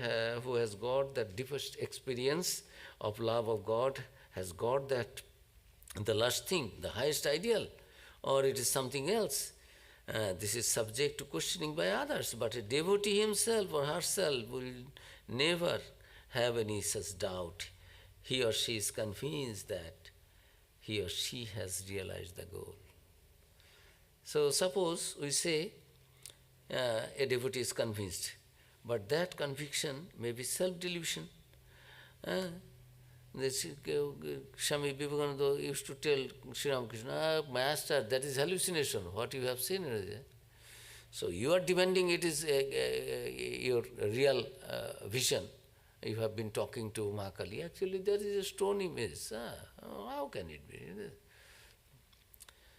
Speaker 1: who has got that deepest experience of love of God has got that the last thing, the highest ideal, or it is something else. This is subject to questioning by others, but a devotee himself or herself will never have any such doubt. He or she is convinced that he or she has realized the goal. So suppose we say a devotee is convinced, but that conviction may be self-delusion. Swami Vivekananda used to tell Sri Ramakrishna, Master, that is hallucination, what you have seen. So you are demanding it is your real vision. You have been talking to Mahakali. Actually, there is a stone image. How can it be?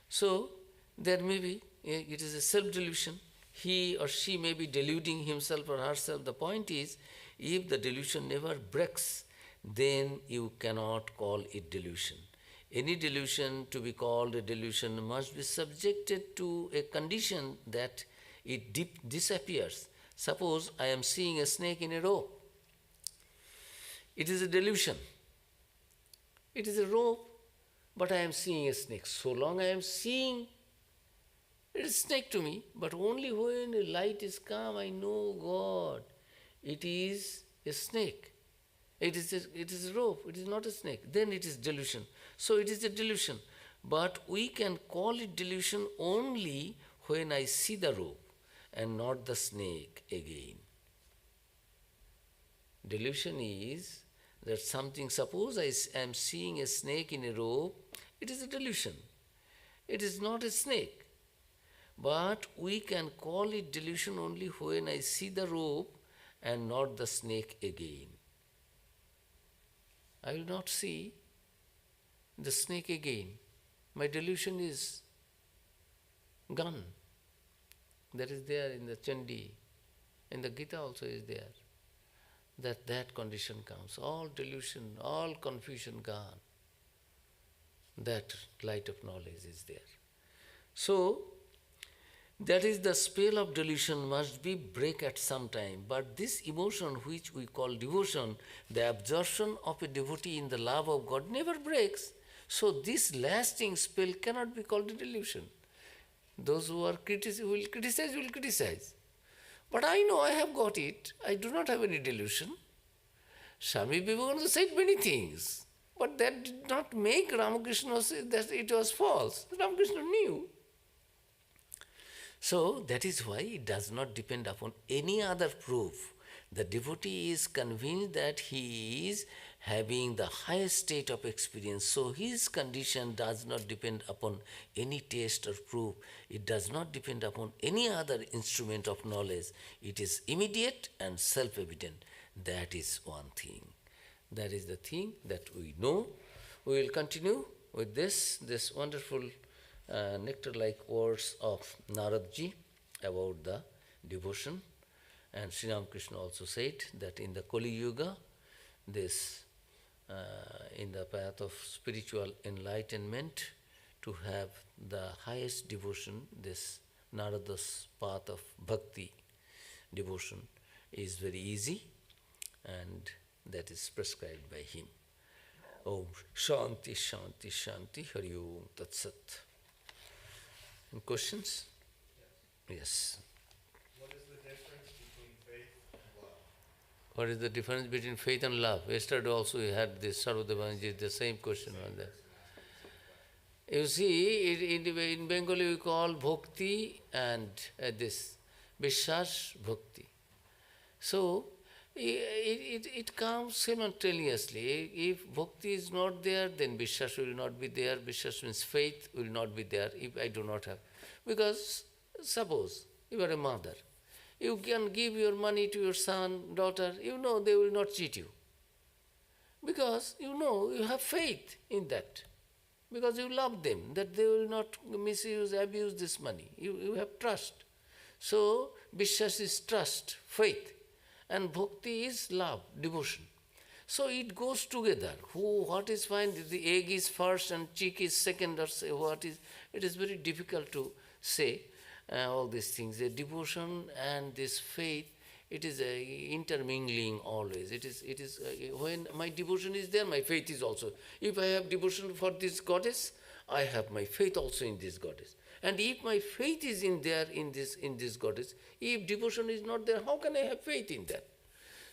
Speaker 1: So, there may be, it is a self-delusion. He or she may be deluding himself or herself. The point is, if the delusion never breaks, then you cannot call it delusion. Any delusion to be called a delusion must be subjected to a condition that it disappears. Suppose I am seeing a snake in a rope. It is a delusion. It is a rope, but I am seeing a snake. So long I am seeing, it is snake to me, but only when a light is come, I know God. It is a snake. It is a rope, it is not a snake. Then it is delusion. So it is a delusion. But we can call it delusion only when I see the rope and not the snake again. Delusion is that something, suppose I am seeing a snake in a rope, it is a delusion. It is not a snake. But we can call it delusion only when I see the rope and not the snake again. I will not see the snake again. My delusion is gone. That is there in the Chandi. In the Gita also is there. That condition comes. All delusion, all confusion gone. That light of knowledge is there. So, that is the spell of delusion must be break at some time. But this emotion which we call devotion, the absorption of a devotee in the love of God never breaks. So this lasting spell cannot be called a delusion. Those who are will criticize. But I know I have got it. I do not have any delusion. Swami Vivekananda said many things. But that did not make Ramakrishna say that it was false. Ramakrishna knew. So that is why it does not depend upon any other proof. The devotee is convinced that he is having the highest state of experience. So his condition does not depend upon any test or proof. It does not depend upon any other instrument of knowledge. It is immediate and self-evident. That is one thing. That is the thing that we know. We will continue with this wonderful nectar-like words of Naradji about the devotion. And Sri Ramakrishna also said that in the Kali Yuga, this in the path of spiritual enlightenment, to have the highest devotion, this Narada's path of Bhakti devotion is very easy, and that is prescribed by him. Om Shanti Shanti Shanti Hari Om Tat Sat. Any questions? Yes.
Speaker 2: What is the difference between faith and love?
Speaker 1: What is the difference between faith and love? Yesterday also we had this Sarvadavanji, the same question on that. You see, in Bengali we call bhakti and this Vishwas bhakti. So, it comes simultaneously. If bhakti is not there, then Vishwas will not be there. Vishwas means faith will not be there if I do not have. Because suppose you are a mother, you can give your money to your son, daughter, you know they will not cheat you. Because you know you have faith in that. Because you love them, that they will not misuse, abuse this money. You have trust. So, Vishwas is trust, faith. And bhakti is love, devotion. So it goes together. What is fine? The egg is first and chick is second, or say what is. It is very difficult to say all these things. The devotion and this faith, it is intermingling always. It is when my devotion is there, my faith is also. If I have devotion for this goddess, I have my faith also in this goddess. And if my faith is in this goddess, if devotion is not there, how can I have faith in that?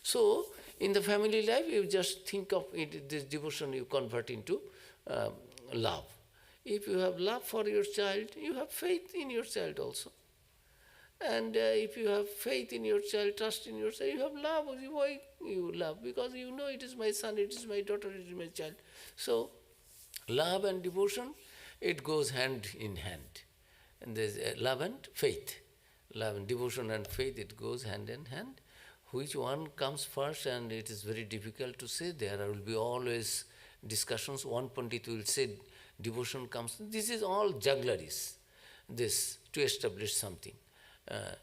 Speaker 1: So, in the family life, you just think of it, this devotion you convert into love. If you have love for your child, you have faith in your child also. And if you have faith in your child, trust in your child, you have love. Why you love? Because you know it is my son, it is my daughter, it is my child. So, love and devotion, it goes hand in hand. And there's love and faith. Love and devotion and faith, it goes hand in hand. Which one comes first, and it is very difficult to say. There will be always discussions. One Pandit will say devotion comes. This is all juggleries, this to establish something.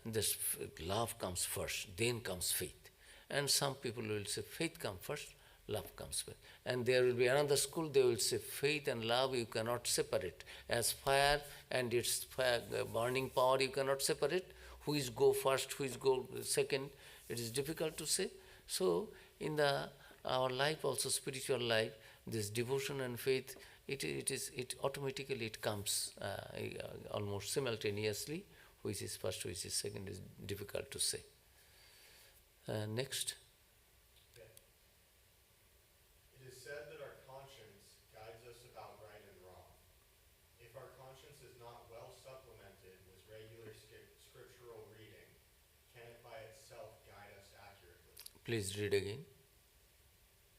Speaker 1: This love comes first, then comes faith. And some people will say faith comes first, love comes first. And there will be another school, they will say faith and love you cannot separate. As fire and its fire, burning power you cannot separate. Who is go first, who is go second, it is difficult to say. So in our life also, spiritual life, this devotion and faith, it automatically it comes almost simultaneously. Which is first, which is second, is difficult to say. Next.
Speaker 2: Okay. It is said that our conscience guides us about right and wrong. If our conscience is not well supplemented with regular scriptural reading, can it by itself guide us accurately?
Speaker 1: Please read again.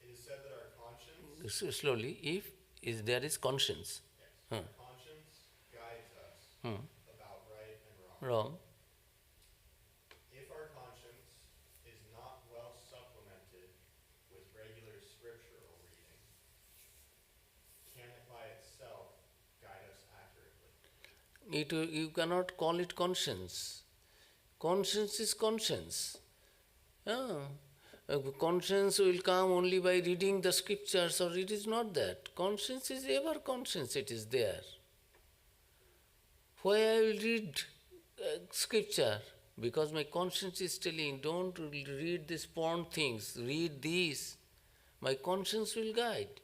Speaker 2: It is said that our conscience...
Speaker 1: Slowly. If there is conscience.
Speaker 2: Yes. Our conscience guides us about right and wrong.
Speaker 1: Wrong.
Speaker 2: If our conscience is not well supplemented with regular scriptural reading, can it by itself guide us accurately?
Speaker 1: You cannot call it conscience. Conscience is conscience. Conscience will come only by reading the scriptures, or it is not that. Conscience is ever conscience, it is there. Why I will read scripture? Because my conscience is telling, don't read these porn things, read these. My conscience will guide.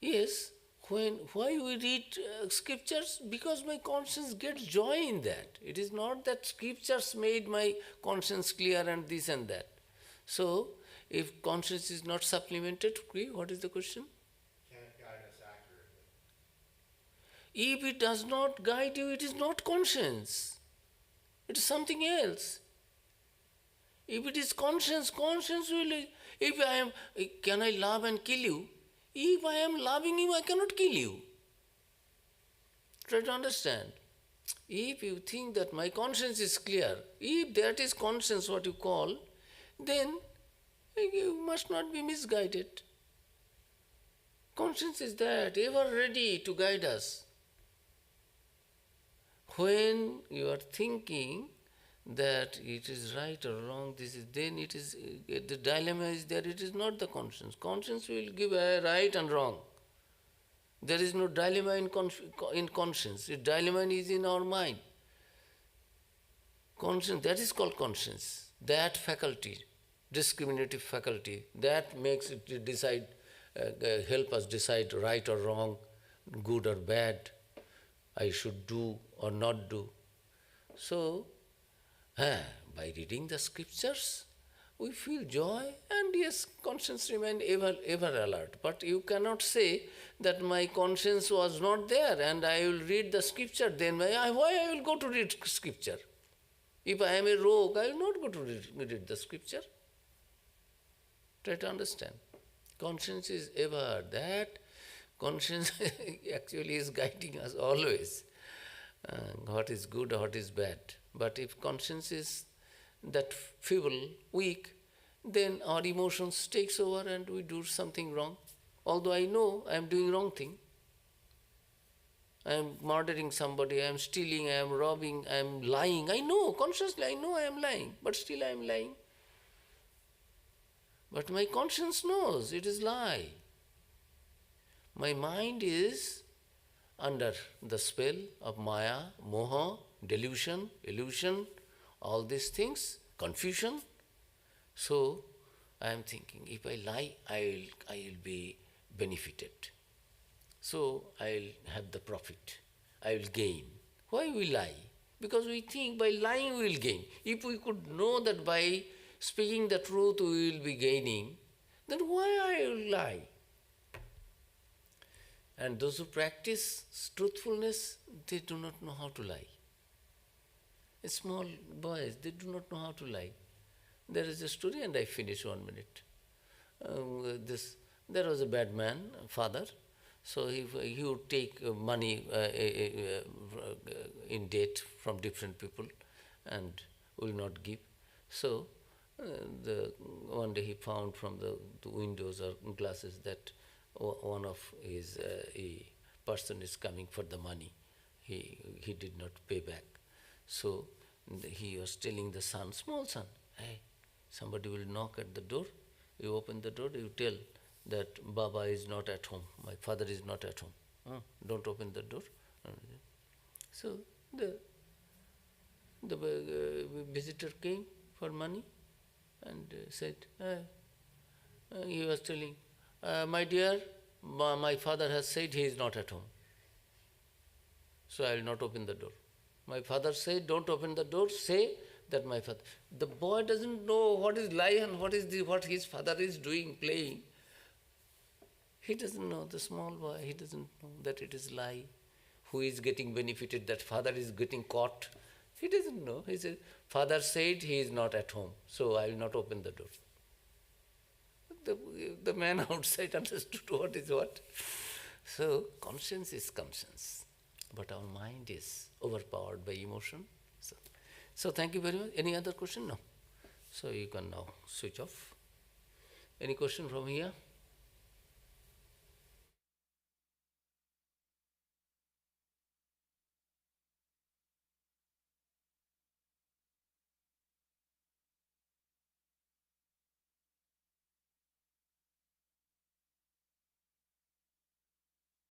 Speaker 1: Yes, why we read scriptures? Because my conscience gets joy in that. It is not that scriptures made my conscience clear and this and that. So, if conscience is not supplemented, what is the question?
Speaker 2: Can it guide us accurately?
Speaker 1: If it does not guide you, it is not conscience. It is something else. If it is conscience, conscience will... Can I love and kill you? If I am loving you, I cannot kill you. Try to understand. If you think that my conscience is clear, if that is conscience what you call, then you must not be misguided. Conscience is that, ever ready to guide us. When you are thinking that it is right or wrong, then it is, the dilemma is there, it is not the conscience. Conscience will give a right and wrong. There is no dilemma in conscience. The dilemma is in our mind. Conscience, that is called conscience. That faculty, discriminative faculty, that makes it decide, help us decide right or wrong, good or bad, I should do or not do. So, by reading the scriptures, we feel joy, and yes, conscience remains ever alert. But you cannot say that my conscience was not there and I will read the scripture, then why I will go to read scripture? If I am a rogue, I will not go to read the scripture. Try to understand. Conscience is ever that. Conscience actually is guiding us always. What is good, what is bad. But if conscience is that feeble, weak, then our emotions takes over and we do something wrong. Although I know I am doing wrong thing. I am murdering somebody, I am stealing, I am robbing, I am lying. I know, consciously I know I am lying, but still I am lying. But my conscience knows it is lie. My mind is under the spell of Maya, Moha, delusion, illusion, all these things, confusion. So I am thinking, if I lie, I will be benefited. So I will have the profit. I will gain. Why we lie? Because we think by lying we will gain. If we could know that by speaking the truth we will be gaining, then why I will lie? And those who practice truthfulness, they do not know how to lie. Small boys, they do not know how to lie. There is a story, and I finish 1 minute. There was a bad man, father, so he would take money in debt from different people and will not give. So one day he found from the windows or glasses that one of his a person is coming for the money. He did not pay back. So he was telling the son, small son, hey, somebody will knock at the door. You open the door, you tell that Baba is not at home, my father is not at home. Don't open the door. So the visitor came for money and said, he was telling, my dear, my father has said he is not at home, so I will not open the door. My father said, don't open the door, say that my father. The boy doesn't know what is lie and what his father is doing, playing. He doesn't know, the small boy, he doesn't know that it is lie. Who is getting benefited, that father is getting caught. He doesn't know. He said, father said he is not at home, so I will not open the door. The man outside understood what is what. So conscience is conscience, but our mind is overpowered by emotion. So thank you very much. Any other question? No. So you can now switch off. Any question from here?